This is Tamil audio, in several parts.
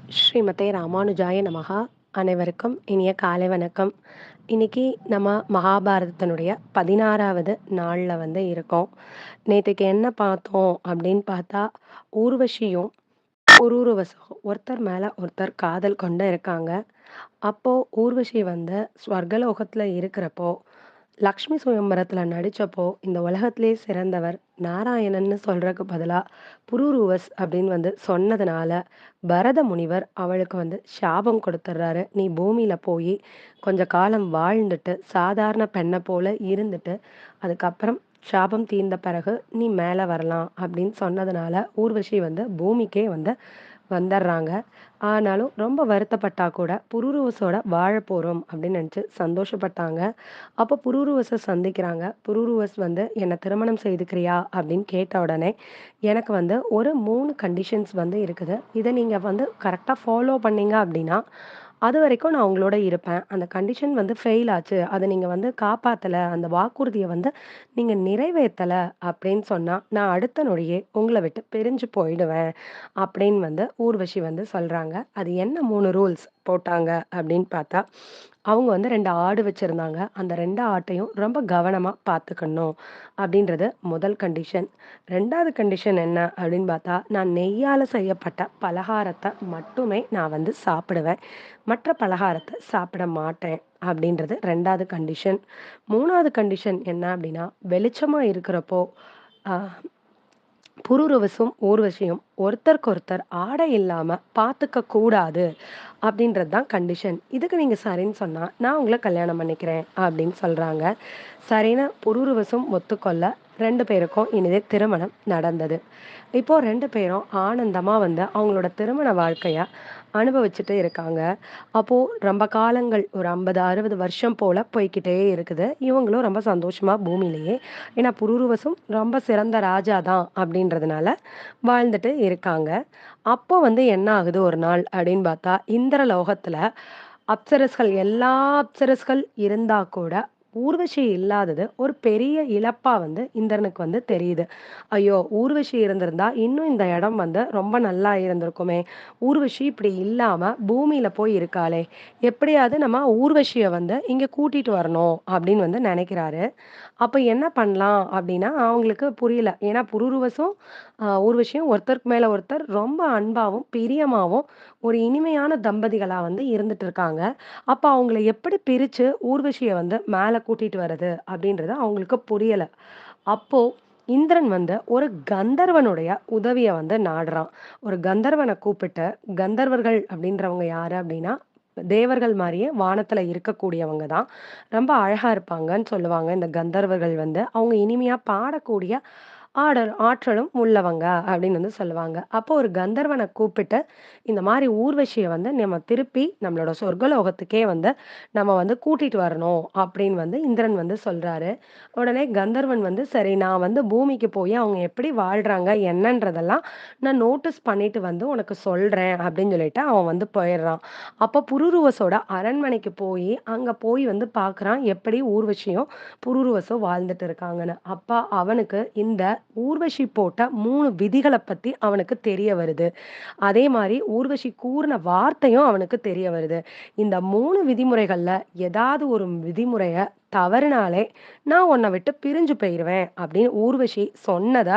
ஸ்ரீமதே ராமானுஜாய நமஹா. அனைவருக்கும் இனிய காலை வணக்கம். இன்னைக்கு நம்ம மகாபாரதத்தினுடைய 16வது நாள்ல இருக்கோம். நேத்தைக்கு என்ன பார்த்தோம் அப்படின்னு பார்த்தா, ஊர்வஷியும், புரூரவசும் ஒருத்தர் மேல ஒருத்தர் காதல் கொண்டு இருக்காங்க. அப்போ ஊர்வஷி ஸ்வர்கலோகத்துல இருக்கிறப்போ, லக்ஷ்மி சுயம்பரத்துல நடிச்சப்போ, இந்த உலகத்திலேயே சிறந்தவர் நாராயணன்னு சொல்றதுக்கு பதிலா, புரூருவஸ் அப்படின்னு சொன்னதுனால, பரத முனிவர் அவளுக்கு சாபம் குடுத்துர்றாரு. "நீ பூமியில போயி கொஞ்ச காலம் வாழ்ந்துட்டு, சாதாரண பெண்ண போல இருந்துட்டு, அதுக்கப்புறம் சாபம் தீர்ந்த பிறகு நீ மேல வரலாம்." அப்படின்னு சொன்னதுனால, ஊர்வஷி பூமிக்கே வந்துர்றாங்க. ஆனாலும் ரொம்ப வருத்தப்பட்டா கூட, புரூரவஸோட வாழப்போறோம் அப்படின்னு நெனச்சு சந்தோஷப்பட்டாங்க. அப்போ புரூரவஸ சந்திக்கிறாங்க. புரூரவஸ் "என்ன திருமணம் செய்துக்கிறியா?" அப்படின்னு கேட்ட உடனே, "எனக்கு ஒரு 3 கண்டிஷன்ஸ் இருக்குது. இத நீங்க கரெக்ட்டா ஃபாலோ பண்ணீங்க அப்படின்னா, அதுவரைக்கும் நான் உங்களோட இருப்பேன். அந்த கண்டிஷன் ஃபெயில் ஆச்சு. அத நீங்க காப்பாத்தல. அந்த வாக்குறுதிய நீங்க நிறைவேத்தல அப்படின்னு சொன்னா, நான் அடுத்த நொடியே உங்கள விட்டு பிரிஞ்சு போயிடுவேன்." அப்படின்னு ஊர்வஷி சொல்றாங்க. அது என்ன 3 ரூல்ஸ் போட்டாங்க அப்படின்னு பார்த்தா, அவங்க 2 ஆடு வச்சிருந்தாங்க. அந்த 2 ஆட்டையும் ரொம்ப கவனமா பார்த்துக்கணும் அப்படின்றது முதல் கண்டிஷன். 2வது கண்டிஷன் என்ன அப்படின்னு பார்த்தா, நான் நெய்யால செய்யப்பட்ட பலகாரத்த மட்டுமே நான் சாப்பிடுவேன். மற்ற பலகாரத்த சாப்பிட மாட்டேன் அப்படின்றது 2வது கண்டிஷன். 3வது கண்டிஷன் என்ன அப்படின்னா, வெளிச்சமா இருக்கிறப்போ, அ புரூரவசும், ஊர்வசியும் ஒருத்தருக்கொருத்தர் ஆடை இல்லாம பார்த்துக்க கூடாது அப்படின்றது தான் கண்டிஷன். இதுக்கு நீங்க சரின்னு சொன்னா, நான் உங்கள கல்யாணம் பண்ணிக்கிறேன் அப்படின்னு சொல்றாங்க. சரின்னு புரூரவசும் ஒத்துக்கொள்ள 2 பேருக்கும் இனிதே திருமணம் நடந்தது. இப்போ 2 பேரும் ஆனந்தமா அவங்களோட திருமண வாழ்க்கைய அனுபவிச்சுட்டு இருக்காங்க. அப்போ ரொம்ப காலங்கள் ஒரு 50, 60 வருஷம் போல போய்க்கிட்டே இருக்குது. இவங்களும் ரொம்ப சந்தோஷமா பூமியிலேயே ஏன்னா புரூரவசும் ரொம்ப சிறந்த ராஜா தான் அப்படின்றதுனால வாழ்ந்துட்டு இருக்காங்க. அப்போ என்ன ஆகுது ஒரு நாள் அப்படின்னு பார்த்தா, இந்திரலோகத்துல அப்சரஸ்கள் எல்லா அப்சரஸ்கள் இருந்தா கூட, ஊர்வசி இல்லாதது ஒரு பெரிய இழப்பா இந்திரனுக்கு தெரியுது. ஐயோ! ஊர்வசி இருந்திருந்தா, இன்னும் இந்த இடம் ரொம்ப நல்லா இருந்திருக்குமே! ஊர்வசி இப்படி இல்லாம பூமியில போய் இருக்காளே! எப்படியாவது நம்ம ஊர்வசிய இங்க கூட்டிட்டு வரணும் அப்படின்னு நெனைக்கிறாரு. அப்ப என்ன பண்ணலாம் அப்படின்னா, அவங்களுக்கு புரியல. ஏன்னா புரூரவசும், ஊர்வசியும் ஒருத்தருக்கு மேல ஒருத்தர் ரொம்ப அன்பாவும், பிரியமாவும், ஒரு இனிமையான தம்பதிகளா இருந்துட்டு இருக்காங்க. அப்ப அவங்கள எப்படி பிரிச்சு ஊர்வசிய மேல கூட்டிட்டு வர்றது அப்படின்றது அவங்களுக்கு புரியல. அப்போ இந்திரன் ஒரு கந்தர்வனுடைய உதவிய நாடுறான். ஒரு கந்தர்வன கூப்பிட்டு கந்தர்வர்கள் அப்படின்றவங்க யாரு அப்படின்னா, தேவர்கள் மாரியே வானத்துல இருக்கக்கூடியவங்க தான். ரொம்ப அழகா இருப்பாங்கன்னு சொல்லுவாங்க. இந்த கந்தர்வர்கள் அவங்க இனிமையா பாடக்கூடிய ஆற்றலும் உள்ளவங்க அப்படின்னு சொல்லுவாங்க. அப்போ ஒரு கந்தர்வன கூப்பிட்டு, இந்த மாரி ஊர்வசிய நம்ம திருப்பி நம்மளோட சொர்க்கலோகத்துக்கே நம்ம கூட்டிட்டு வரணும் அப்படின்னு இந்திரன் சொல்றாரு. உடனே கந்தர்வன் சரி நான் பூமிக்கு போய் அவங்க எப்படி வாழ்றாங்க என்னன்றதெல்லாம் நான் நோட்டீஸ் பண்ணிட்டு உனக்கு சொல்றேன் அப்படின்னு சொல்லிட்டு அவன் போயிடுறான். அப்ப புரூரவஸோட அரண்மனைக்கு போயி, அங்க போய் பார்க்குறான் எப்படி ஊர்வசியும், புரூரவஸும் வாழ்ந்துட்டு இருக்காங்கன்னு. அப்ப அவனுக்கு இந்த ஊர்வசி போட்ட 3 விதிகள பத்தி அவனுக்கு தெரிய வருது. அதே மாரி ஊர்வசி கூறுன வார்த்தையும் அவனுக்கு தெரிய வருது. இந்த 3 விதிமுறைகள்ல ஏதாவது ஒரு விதிமுறைய தவறுனாலே, நான் உன்ன விட்டு பிரிஞ்சு போயிருவேன் அப்படின்னு ஊர்வசி சொன்னத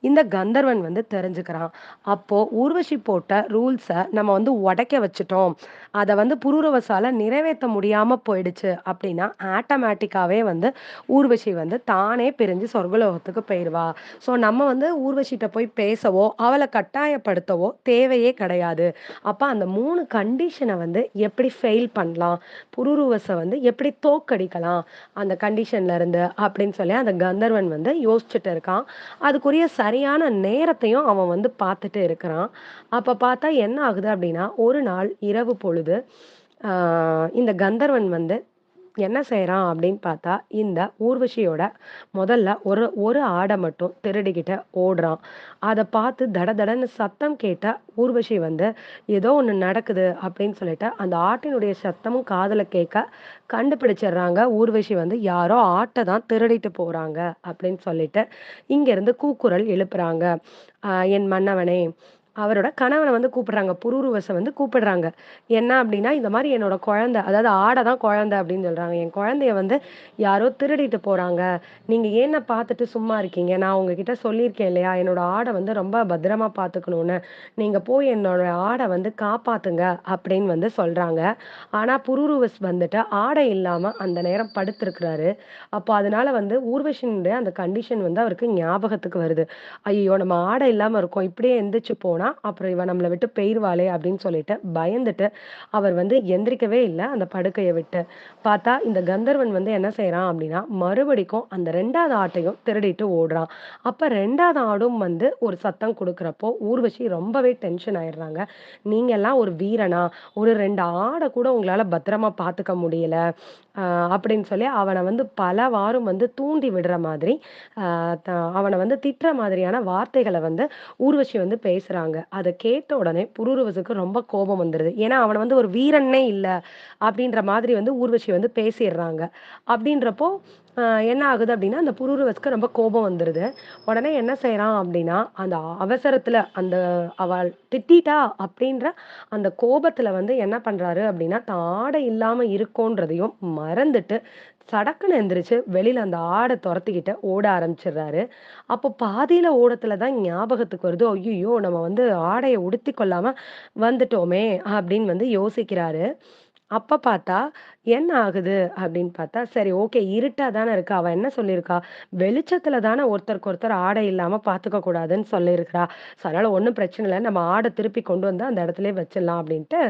இந்த கந்தர்வன் தெரிஞ்சுக்கிறான். அப்போ ஊர்வசி போட்ட ரூல்ஸ நம்ம உடைக்க வச்சுட்டோம். அத புரூரவஸால நிறைவேத்த முடியாம போயிடுச்சு அப்படின்னா, ஆட்டோமேட்டிக்காவே ஊர்வசி தானே பிரிஞ்சு சொர்க்கலோகத்துக்கு போயிருவா. ஸோ நம்ம ஊர்வசிட்ட போய் பேசவோ, அவள கட்டாயப்படுத்தவோ தேவையே கிடையாது. அப்ப அந்த 3 கண்டிஷன எப்படி ஃபெயில் பண்ணலாம்? புரூரவஸ எப்படி தோற்கடிக்கலாம்? அந்த கண்டிஷன்ல இருந்து அப்படின்னு சொல்லி அந்த கந்தர்வன் யோசிச்சுட்டு இருக்கான். அதுக்குரிய சரியான நேரத்தையும் அவன் பார்த்துட்டு இருக்கிறான். அப்ப பார்த்தா என்ன ஆகுது அப்படின்னா, ஒரு நாள் இரவு பொழுது, ஆ இந்த கந்தர்வன் என்ன செய்றான் அப்படின்னு பார்த்தா, இந்த ஊர்வசியோட முதல்ல ஒரு ஒரு ஆட மட்டும் திருடிக்கிட்டு ஓடுறான். அத பார்த்து தடதடன்னு சத்தம் கேட்ட ஊர்வசி ஏதோ ஒண்ணு நடக்குது அப்படின்னு சொல்லிட்டு, அந்த ஆட்டினுடைய சத்தமும் காதுல கேட்க கண்டுபிடிச்சிடுறாங்க. ஊர்வசி யாரோ ஆட்ட தான் திருடிட்டு போறாங்க அப்படின்னு சொல்லிட்டு, இங்கேருந்து கூக்குரல் எழுப்புறாங்க. "என் மன்னவனே! அவரோட கணவன வந்து கூப்பிடுறாங்க. புரூருவஸ வந்து கூப்பிடுறாங்க. என்ன அப்டின்னா, இந்த மாரி என்னோட குழந்தை, அதாவது ஆட தான் குழந்தை அப்டின்னு சொல்றாங்க. என் குழந்தைய வந்து யாரோ திருடிட்டு போறாங்க. நீங்க ஏன்ன பார்த்துட்டு சும்மா இருக்கீங்க? நான் உங்ககிட்ட சொல்லியிருக்கேன் இல்லையா? என்னோட ஆட வந்து ரொம்ப பத்திரமா பார்த்துக்கணும்னு. நீங்க போய் என்னோட ஆட வந்து காப்பாத்துங்க அப்டின்னு வந்து சொல்றாங்க. ஆனா புரூருவஸ் வந்துட்டு ஆடை இல்லாம அந்த நேரம் படுத்திருக்கிறாரு. அப்போ அதனால வந்து ஊர்வஷினுடைய அந்த கண்டிஷன் வந்து அவருக்கு ஞாபகத்துக்கு வருது. ஐயய்யோ! நம்ம ஆடை இல்லாம இருக்கோம். இப்படியே எந்திரிச்சு போனா, அப்புறம் இவ நம்மள விட்டு போயிருவாளே அப்படின்னு சொல்லிட்டு பயந்துட்டு, அவர் வந்து எந்திரிக்கவே இல்ல அந்த படுக்கைய விட்டு. பார்த்தா இந்த கந்தர்வன் வந்து என்ன செய்றான் அப்படின்னா, மறுபடிக்கும் அந்த 2வது ஆட்டையும் திருடிட்டு ஓடுறான். அப்ப 2வது ஆடும் வந்து ஒரு சத்தம் குடுக்குறப்போ, ஊர்வசி ரொம்பவே டென்ஷன் ஆயிடுறாங்க. "நீங்கலாம் ஒரு வீரனா? ஒரு 2 ஆட கூட உங்களால பத்திரமா பார்த்துக்க முடியல." அ அப்படின்னு சொல்லி அவன வந்து பலவாறும் வந்து தூண்டி விடுற மாதிரி, அ த அவன வந்து திட்டுற மாதிரியான வார்த்தைகள வந்து ஊர்வசி வந்து பேசுறாங்க. அத கேட்ட உடனே புரூரவஸுக்கு ரொம்ப கோபம் வந்துருது. ஏன்னா, அவன வந்து ஒரு வீரன்னே இல்ல, அப்படின்ற மாதிரி வந்து ஊர்வசி வந்து பேசிர்றாங்க. அப்படின்றப்போ, அ என்ன ஆகுது அப்படின்னா, அந்த புரூரவஸ்க்கு ரொம்ப கோபம் வந்துருது. உடனே என்ன செய்றான் அப்படின்னா, அந்த அவசரத்துல அந்த அவள் திட்டிட்டா அப்படின்ற அந்த கோபத்துல வந்து என்ன பண்றாரு அப்படின்னா, தான் ஆடை இல்லாம இருக்கோன்றதையும் மறந்துட்டு, சடக்குன்னு எந்திரிச்சு வெளியில அந்த ஆட தொரத்திக்கிட்டு ஓட ஆரம்பிச்சுடுறாரு. அப்போ பாதியில ஓடத்துல தான் ஞாபகத்துக்கு வருது. "ஐய்யய்யோ! நம்ம வந்து ஆடைய உடுத்திக் கொள்ளாம வந்துட்டோமே!" அப்படின்னு வந்து யோசிக்கிறாரு. அப்ப பார்த்தா, என்ன ஆகுது அப்படின்னு பார்த்தா, சரி ஓகே இருட்டா தானே இருக்கு. அவ என்ன சொல்லியிருக்கா? வெளிச்சத்துல தானே ஒருத்தருக்கு ஒருத்தர் ஆடை இல்லாம பார்த்துக்க கூடாதுன்னு சொல்லியிருக்கிறா. ஸோ அதனால ஒண்ணும் பிரச்சனை இல்ல. நம்ம ஆட திருப்பி கொண்டு வந்து அந்த இடத்திலேயே வச்சிடலாம் அப்படின்ட்டு,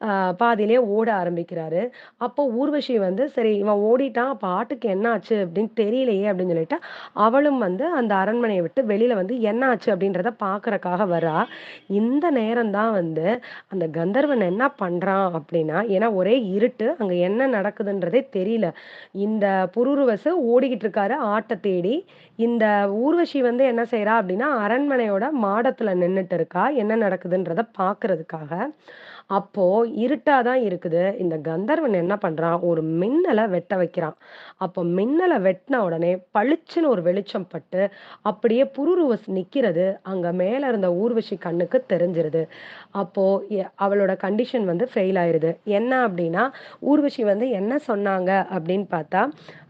அ பாதியிலேயே ஓட ஆரம்பிக்கிறாரு. அப்போ ஊர்வசி வந்து, சரி இவன் ஓடிட்டான். அப்ப ஆட்டுக்கு என்ன ஆச்சு அப்படின்னு தெரியலையே அப்படின்னு சொல்லிட்டு, அவளும் வந்து அந்த அரண்மனைய விட்டு வெளியில வந்து என்ன ஆச்சு அப்படின்றத பார்க்கறக்காக வரா. இந்த நேரம் தான் வந்து அந்த கந்தர்வன் என்ன பண்றான் அப்படின்னா, ஏன்னா ஒரே இருட்டு. அங்க என்ன நடக்குதுன்றதே தெரியல. இந்த புரூரவசு ஓடிக்கிட்டு இருக்காரு ஆட்ட தேடி. இந்த ஊர்வசி வந்து என்ன செய்றா அப்படின்னா, அரண்மனையோட மாடத்துல நின்னுட்டு இருக்கா. என்ன நடக்குதுன்றத பார்க்கறதுக்காக. அப்போ இருட்டா தான் இருக்குது. இந்த கந்தர்வன் என்ன பண்றான், ஒரு மின்னல வெட்ட வைக்கிறான். அப்போ மின்னல வெட்டுன உடனே பளிச்சுன்னு ஒரு வெளிச்சம் பட்டு, அப்படியே புரூரவஸ் நிக்கிறது, அங்க மேல இருந்த ஊர்வசி கண்ணுக்கு தெரிஞ்சிருது. அப்போ அவளோட கண்டிஷன் வந்து ஃபெயில் ஆயிருது. என்ன அப்டின்னா, ஊர்வசி வந்து என்ன சொன்னாங்க அப்டின்னு பார்த்தா,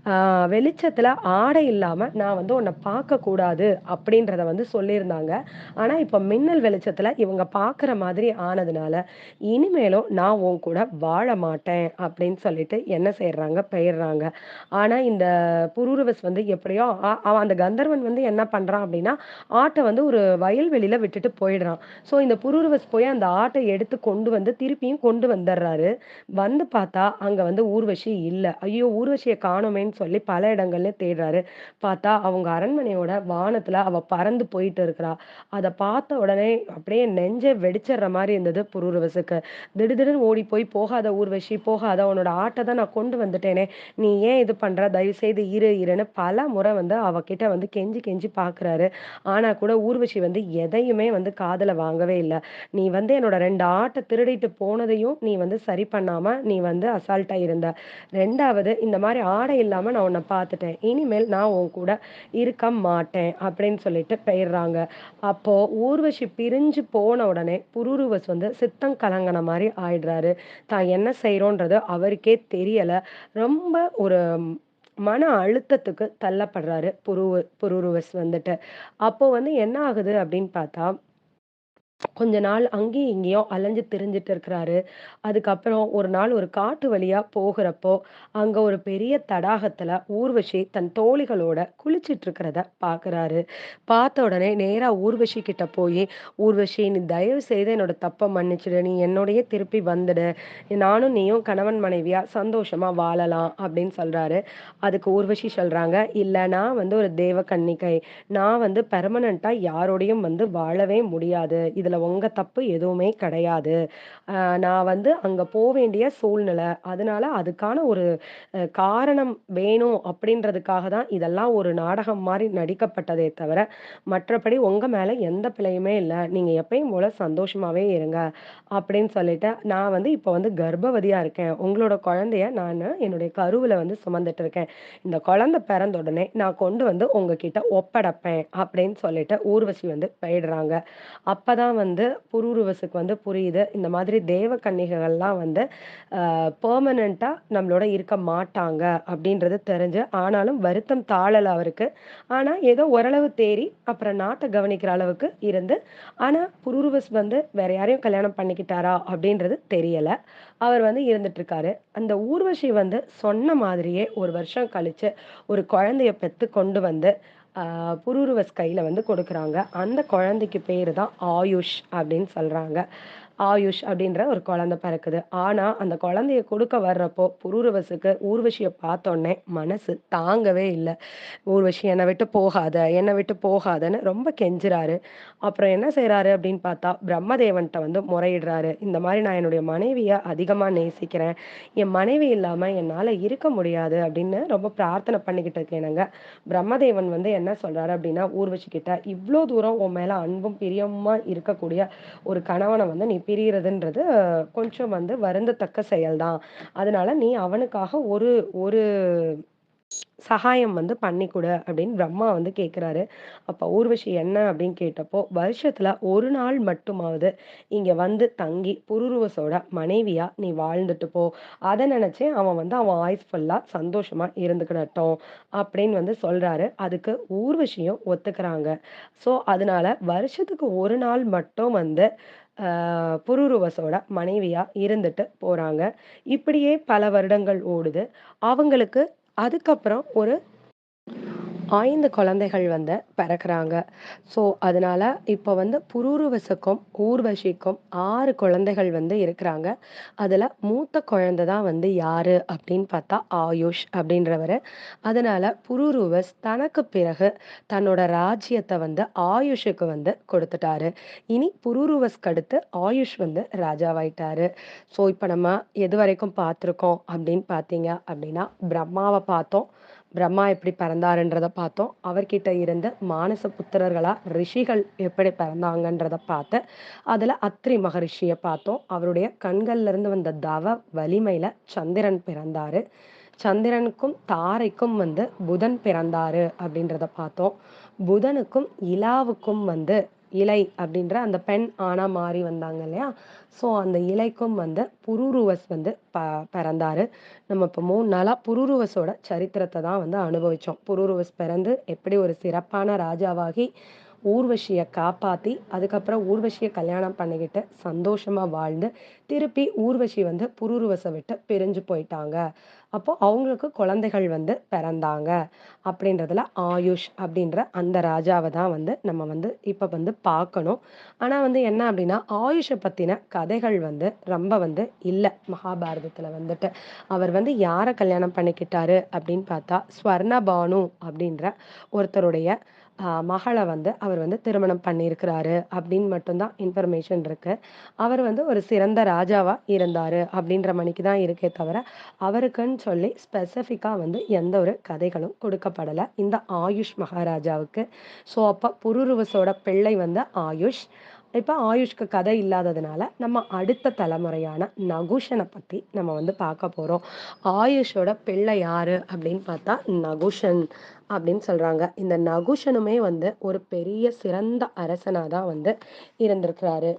"ஆ வெளிச்சத்துல ஆடை இல்லாம நான் வந்து உன்ன பார்க்கக்கூடாது" அப்டின்றத வந்து சொல்லியிருந்தாங்க. ஆனா, இப்ப மின்னல் வெளிச்சத்துல இவங்க பார்க்குற மாதிரி ஆனதுனால, "இனிமேலும் நான் உன் கூட வாழ மாட்டேன்" அப்டின்னு சொல்லிட்டு என்ன செய்றாங்க, போயிர்றாங்க. ஆனா, இந்த புரூரவஸ் வந்து எப்படியோ அவன் அந்த கந்தர்வன் வந்து என்ன பண்றான் அப்டின்னா, ஆட்ட வந்து ஒரு வயல்வெளியில விட்டுட்டு போயிடுறான். ஸோ இந்த புரூரவஸ் போய் அந்த ஆட்ட எடுத்து கொண்டு வந்து திருப்பியும் கொண்டு வந்துர்றாரு. வந்து பார்த்தா, அங்க வந்து ஊர்வசி இல்ல. ஐயோ! ஊர்வசிய காணோமேன்னு சொல்லி பல இடங்கள்ல தேடுறாரு. பார்த்தா, அவங்க அரண்மனையோட வானத்துல அவ பறந்து போயிட்டு இருக்கிறா. அத பார்த்த உடனே அப்படியே நெஞ்சே வெடிச்சிடுற மாரி இருந்தது புரூரவஸுக்கு. திடுதிடுன்னு ஓடி போய், "போகாத ஊர்வசி, போகாத. உன்னோட ஆட்ட தான் நான் கொண்டு வந்துட்டேனே! நீ ஏன் இது பண்ற? தயவுசெய்து இரு, இருன்னு" பல முறை வந்து அவகிட்ட வந்து கெஞ்சி கெஞ்சி பார்க்குறாரு. ஆனா கூட ஊர்வசி வந்து எதையுமே வந்து காதுல வாங்கவே இல்ல. "நீ வந்து என்னோட 2 ஆட்ட திருடிட்டு போனதையும் நீ வந்து சரி பண்ணாம, நீ வந்து அசால்ட்டா இருந்த. 2வது இந்த மாரி ஆடை இல்லாம நான் உன்ன பார்த்துட்டேன். இனிமேல் நான் உன் கூட இருக்க மாட்டேன்." அப்படின்னு சொல்லிட்டு போயிர்றாங்க. அப்போ ஊர்வசி பிரிஞ்சு போன உடனே புரூரவஸ் வந்து சித்தம் கலங்குன மாரி ஆயிடுறாரு. தான் என்ன செய்றோன்றது அவருக்கே தெரியல. ரொம்ப ஒரு மன அழுத்தத்துக்கு தள்ளப்படுறாரு புரூரவஸ் வந்துட்டு. அப்போ வந்து என்ன ஆகுது அப்படின்னு பார்த்தா, கொஞ்ச நாள் அங்கேயும் இங்கேயும் அலைஞ்சு திரிஞ்சுட்டு இருக்கிறாரு. அதுக்கப்புறம் ஒரு நாள் ஒரு காட்டு வழியா போகிறப்போ, அங்க ஒரு பெரிய தடாகத்துல ஊர்வசி தன் தோழிகளோட குளிச்சிட்டு இருக்கிறத பார்க்குறாரு. பார்த்த உடனே நேரா ஊர்வசி கிட்ட போயி, "ஊர்வசி நீ தயவு செய்து என்னோட தப்ப மன்னிச்சுடு. நீ என்னோடயே திருப்பி வந்துடு. நானும் நீயும் கணவன் மனைவியா சந்தோஷமா வாழலாம்." அப்படின்னு சொல்றாரு. அதுக்கு ஊர்வசி சொல்றாங்க, "இல்ல நான் வந்து ஒரு தேவகன்னிகை. நான் வந்து பெர்மனன்ட்டா யாரோடையும் வந்து வாழவே முடியாது. இதுல உங்க தப்பு எதுவுமே கிடையாது. அ நான் வந்து அங்க வேண்டிய சூழ்நிலை. அதனால அதுக்கான ஒரு காரணம் வேணும் அப்படின்றதுக்காக தான் இதெல்லாம் ஒரு நாடகம் மாரி நடிக்கப்பட்டதே தவிர, மற்றபடி உங்க மேல எந்த பிழையுமே இல்ல. நீங்க எப்பயும் போல சந்தோஷமாவே இருங்க." அப்படின்னு சொல்லிட்டு, "நான் வந்து இப்ப வந்து கர்ப்பவதியா இருக்கேன். உங்களோட குழந்தைய நானு என்னுடைய கருவுல வந்து சுமந்துட்டு இருக்கேன். இந்த குழந்தை பிறந்த உடனே நான் கொண்டு வந்து உங்ககிட்ட ஒப்படைப்பேன்." அப்படின்னு சொல்லிட்டு ஊர்வசி வந்து போயிடுறாங்க. அப்பதான் வந்து புரூரவஸுக்கு வந்து புரியுது. இந்த மாதிரி தேவ கன்னிகைகள்லாம் வந்து பெர்மனன்ட்டா நம்மளோட இருக்க மாட்டாங்க அப்படின்றது தெரிஞ்சு, ஆனாலும் வருத்தம் தாழல அவருக்கு. ஆனா, ஏதோ ஓரளவு தேறி, அப்புறம் நாட்ட கவனிக்கிற அளவுக்கு இருந்து, ஆனா புரூரவஸ் வந்து வேற யாரையும் கல்யாணம் பண்ணிக்கிட்டாரா அப்படின்றது தெரியல. அவர் வந்து இருந்துட்டுருக்காரு. அந்த ஊர்வசி வந்து சொன்ன மாதிரியே 1 வருஷம் கழிச்சு, ஒரு குழந்தைய பெத்து கொண்டு வந்து, ஆ புரூரவஸ் கையில வந்து கொடுக்குறாங்க. அந்த குழந்தைக்கு பேரு தான் ஆயுஷ் அப்படின்னு சொல்றாங்க. ஆயுஷ் அப்படின்ற ஒரு குழந்தை பிறக்குது. ஆனா, அந்த குழந்தைய குடுக்க வர்றப்போ, புரூரவஸுக்கு ஊர்வசிய பார்த்தோனே மனசு தாங்கவே இல்ல. ஊர்வசி என்ன விட்டு போகாத, என்ன விட்டு போகாதன்னு ரொம்ப கெஞ்சுறாரு. அப்புறம் என்ன செய்றாரு அப்படின்னு பார்த்தா, பிரம்மதேவன்ட்ட வந்து முறையிடுறாரு. இந்த மாரி நான் என்னுடைய மனைவிய அதிகமா நேசிக்கிறேன். என் மனைவி இல்லாம என்னால இருக்க முடியாது அப்படின்னு ரொம்ப பிரார்த்தனை பண்ணிக்கிட்டு இருக்கேனுங்க. பிரம்மதேவன் வந்து என்ன சொல்றாரு அப்படின்னா, ஊர்வசி கிட்ட, "இவ்ளோ தூரம் உன் மேல அன்பும், பிரியமுமா இருக்கக்கூடிய ஒரு கணவன வந்து நீ பிரியறதுன்றது கொஞ்சம் வந்து வருந்தத்தக்க செயல் தான். அதனால நீ அவனுக்காக ஒரு ஒரு சகாயம் வந்து பண்ணி குடு அப்படின்னு பிரம்மா வந்து கேட்குறாரு. அப்ப ஊர்வசி என்ன அப்படின்னு கேட்டப்போ, வருஷத்துல 1 நாள் மட்டுமாவது இங்க வந்து தங்கி புருருவசோட மனைவியா நீ வாழ்ந்துட்டு போ. அத நினைச்சு அவன் வந்து அவன் ஆயுஸ் ஃபுல்லா சந்தோஷமா இருந்துக்கிடட்டும் அப்படின்னு வந்து சொல்றாரு. அதுக்கு ஊர்வசியும் ஒத்துக்கிறாங்க. ஸோ அதனால வருஷத்துக்கு 1 நாள் மட்டும் வந்து புரூரவஸோட மனைவியா இருந்துட்டு போறாங்க. இப்படியே பல வருடங்கள் ஓடுது. அவங்களுக்கு அதுக்கப்புறம் ஒரு 5 குழந்தைகள் வந்து பிறக்குறாங்க. ஸோ, அதனால இப்ப வந்து புரூரவஸுக்கும், ஊர்வஷிக்கும் 6 குழந்தைகள் வந்து இருக்கிறாங்க. அதுல மூத்த குழந்தை தான் வந்து யாரு அப்படின்னு பார்த்தா, ஆயுஷ் அப்படின்றவரு. அதனால புரூரவஸ் தனக்கு பிறகு தன்னோட ராஜ்யத்த வந்து ஆயுஷுக்கு வந்து கொடுத்துட்டாரு. இனி புரூரவஸ்க்கு அடுத்து ஆயுஷ் வந்து ராஜாவாயிட்டாரு. ஸோ, இப்ப நம்ம எதுவரைக்கும் பார்த்துருக்கோம் அப்படின்னு பார்த்தீங்க அப்படின்னா, பிரம்மாவ பார்த்தோம். பிரம்மா எப்படி பிறந்தாருன்றத பார்த்தோம். அவர்கிட்ட இருந்து மானச புத்திரர்களா ரிஷிகள் எப்படி பிறந்தாங்கன்றத பார்த்து, அதுல அத்ரி மகரிஷிய பார்த்தோம். அவருடைய கண்கள்ல இருந்து வந்த தவ வலிமையில சந்திரன் பிறந்தாரு. சந்திரனுக்கும் தாரைக்கும் வந்து புதன் பிறந்தாரு அப்படின்றத பார்த்தோம். புதனுக்கும் இலாவுக்கும் வந்து இலை அப்படின்ற அந்த பெண் ஆணா மாறி வந்தாங்க இல்லையா? ஸோ அந்த இலைக்கும் வந்து புரூருவஸ் வந்து பிறந்தாரு. நம்ம இப்போ 3 நாளா புரூருவஸோட சரித்திரத்த தான் வந்து அனுபவிச்சோம். புரூருவஸ் பிறந்து எப்படி ஒரு சிறப்பான ராஜாவாகி ஊர்வசிய காப்பாத்தி, அதுக்கப்புறம் ஊர்வசிய கல்யாணம் பண்ணிக்கிட்டு சந்தோஷமா வாழ்ந்து, திருப்பி ஊர்வசி வந்து புரூருவஸ விட்டு பிரிஞ்சு போயிட்டாங்க. அப்போ அவங்களுக்கு குழந்தைகள் வந்து பிறந்தாங்க. அப்படின்றதுல ஆயுஷ் அப்படின்ற அந்த ராஜாவ தான் வந்து நம்ம வந்து இப்ப வந்து பார்க்கணும். ஆனா வந்து என்ன அப்படின்னா, ஆயுஷ பத்தின கதைகள் வந்து ரொம்ப வந்து இல்ல மகாபாரதத்துல வந்துட்டு. அவர் வந்து யார கல்யாணம் பண்ணிக்கிட்டாரு அப்படின்னு பார்த்தா, ஸ்வர்ணபானு அப்படின்ற ஒருத்தருடைய மகள வந்து அவர் வந்து திருமணம் பண்ணியிருக்கிறாரு அப்படின்னு மட்டும் தான் இன்ஃபர்மேஷன் இருக்கு. அவர் வந்து ஒரு சிறந்த ராஜாவா இருந்தாரு அப்படின்ற மணிக்கு தான் இருக்கே தவிர, அவருக்குன்னு சொல்லி ஸ்பெசிஃபிக்கா வந்து எந்த ஒரு கதைகளும் கொடுக்கப்படல. இந்த ஆயுஷ் மகாராஜாவுக்கு. ஸோ அப்ப புருருவசோட பிள்ளை வந்து ஆயுஷ். இப்ப ஆயுஷ்க்கு கதை இல்லாததுனால, நம்ம அடுத்த தலைமுறையான நகுஷன பத்தி நம்ம வந்து பார்க்க போறோம். ஆயுஷோட பிள்ளை யாரு அப்படின்னு பார்த்தா, நகுஷன் அப்படின்னு சொல்றாங்க. இந்த நகுஷனுமே வந்து ஒரு பெரிய சிறந்த அரசனா தான் வந்து இருந்திருக்கிறாரு.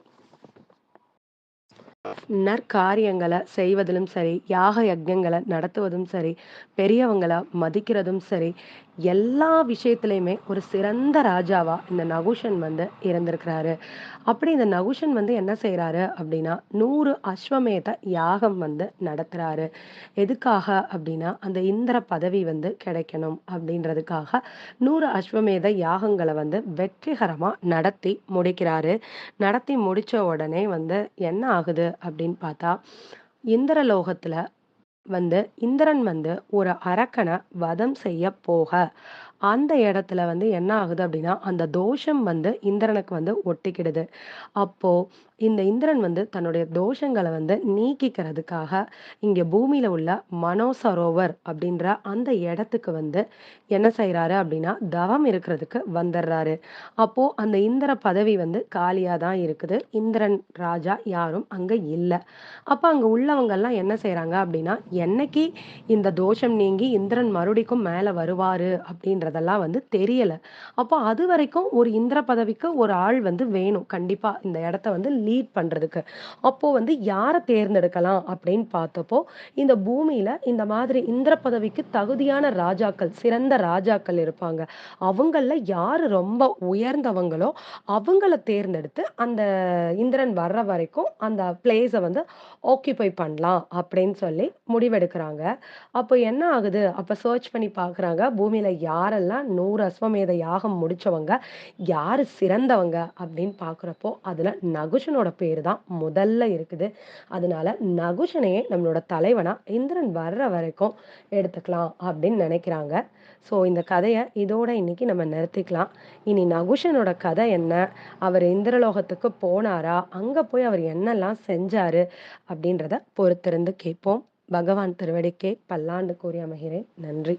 நற்காரியங்கள செய்வதிலும் சரி, யாக யக்ஞங்கள நடத்துவதும் சரி, பெரியவங்கள மதிக்கிறதும் சரி, எல்லா விஷயத்திலயுமே ஒரு சிறந்த ராஜாவா இந்த நகுஷன் வந்து இருந்திருக்கிறாரு. அப்படி இந்த நகுஷன் வந்து என்ன செய்றாரு அப்படின்னா, 100 அஸ்வமேத யாகம் வந்து நடத்துறாரு. எதுக்காக அப்படின்னா, அந்த இந்திர பதவி வந்து கிடைக்கணும் அப்படின்றதுக்காக 100 அஸ்வமேத யாகங்கள வந்து வெற்றிகரமா நடத்தி முடிக்கிறாரு. நடத்தி முடிச்ச உடனே வந்து என்ன ஆகுது அப்படின்னு பார்த்தா, இந்திரலோகத்துல வந்து இந்திரன் வந்து ஒரு அரக்கன வதம் செய்ய போக, அந்த இடத்துல வந்து என்ன ஆகுது அப்படின்னா, அந்த தோஷம் வந்து இந்திரனுக்கு வந்து ஒட்டிக்கிடுது. அப்போ இந்த இந்திரன் வந்து தன்னுடைய தோஷங்கள வந்து நீக்கிக்கிறதுக்காக, இங்க பூமியில உள்ள மனோசரோவர் அப்படின்ற அந்த இடத்துக்கு வந்து என்ன செய்றாரு அப்படின்னா, தவம் இருக்கிறதுக்கு வந்துர்றாரு. அப்போ அந்த இந்திர பதவி வந்து காலியா தான் இருக்குது. இந்திரன் ராஜா யாரும் அங்க இல்ல. அப்ப அங்க உள்ளவங்கலாம் என்ன செய்றாங்க அப்படின்னா, என்னைக்கு இந்த தோஷம் நீங்கி இந்திரன் மறுபடிக்கும் மேல வருவாரு அப்படின்றதெல்லாம் வந்து தெரியல. அப்போ அதுவரைக்கும் ஒரு இந்திர பதவிக்கு ஒரு ஆள் வந்து வேணும். கண்டிப்பா இந்த இடத்த வந்து லீட் பண்றதுக்கு. அப்போ வந்து யார தேர்ந்தெடுக்கலாம் அப்படின்னு பார்த்தப்போ, இந்த பூமியில இந்த மாதிரி இந்திர பதவிக்கு தகுதியான ராஜாக்கள், சிறந்த ராஜாக்கள் இருப்பாங்க. அவங்கள்ல யாரு ரொம்ப உயர்ந்தவங்களோ, அவங்கள தேர்ந்தெடுத்து அந்த இந்திரன் வர்ற வரைக்கும் அந்த பிளேஸ வந்து ஆக்கியூபை பண்ணலாம் அப்படின்னு சொல்லி முடிவெடுக்குறாங்க. அப்போ என்ன ஆகுது? அப்ப சர்ச் பண்ணி பார்க்குறாங்க. பூமியில யாரெல்லாம் 100 அஸ்வமேத யாகம் முடிச்சவங்க, யாரு சிறந்தவங்க அப்படின்னு பார்க்குறப்போ, அதுல நகுஷனோட பேரு தான் முதல்ல இருக்குது. அதனால நகுஷனையே நம்மளோட தலைவனா இந்திரன் வர்ற வரைக்கும் எடுத்துக்கலாம் அப்படின்னு நெனைக்கிறாங்க. ஸோ இந்த கதைய இதோட இன்னைக்கு நம்ம நிறுத்திக்கலாம். இனி நகுஷனோட கதை என்ன? அவரு இந்திரலோகத்துக்கு போனாரா? அங்க போய் அவர் என்னல்லாம் செஞ்சாரு? அப்படின்றத பொறுத்திருந்து கேட்போம். பகவான் திருவடிக்கே பல்லாண்டு கூறி அமைகிறேன். நன்றி.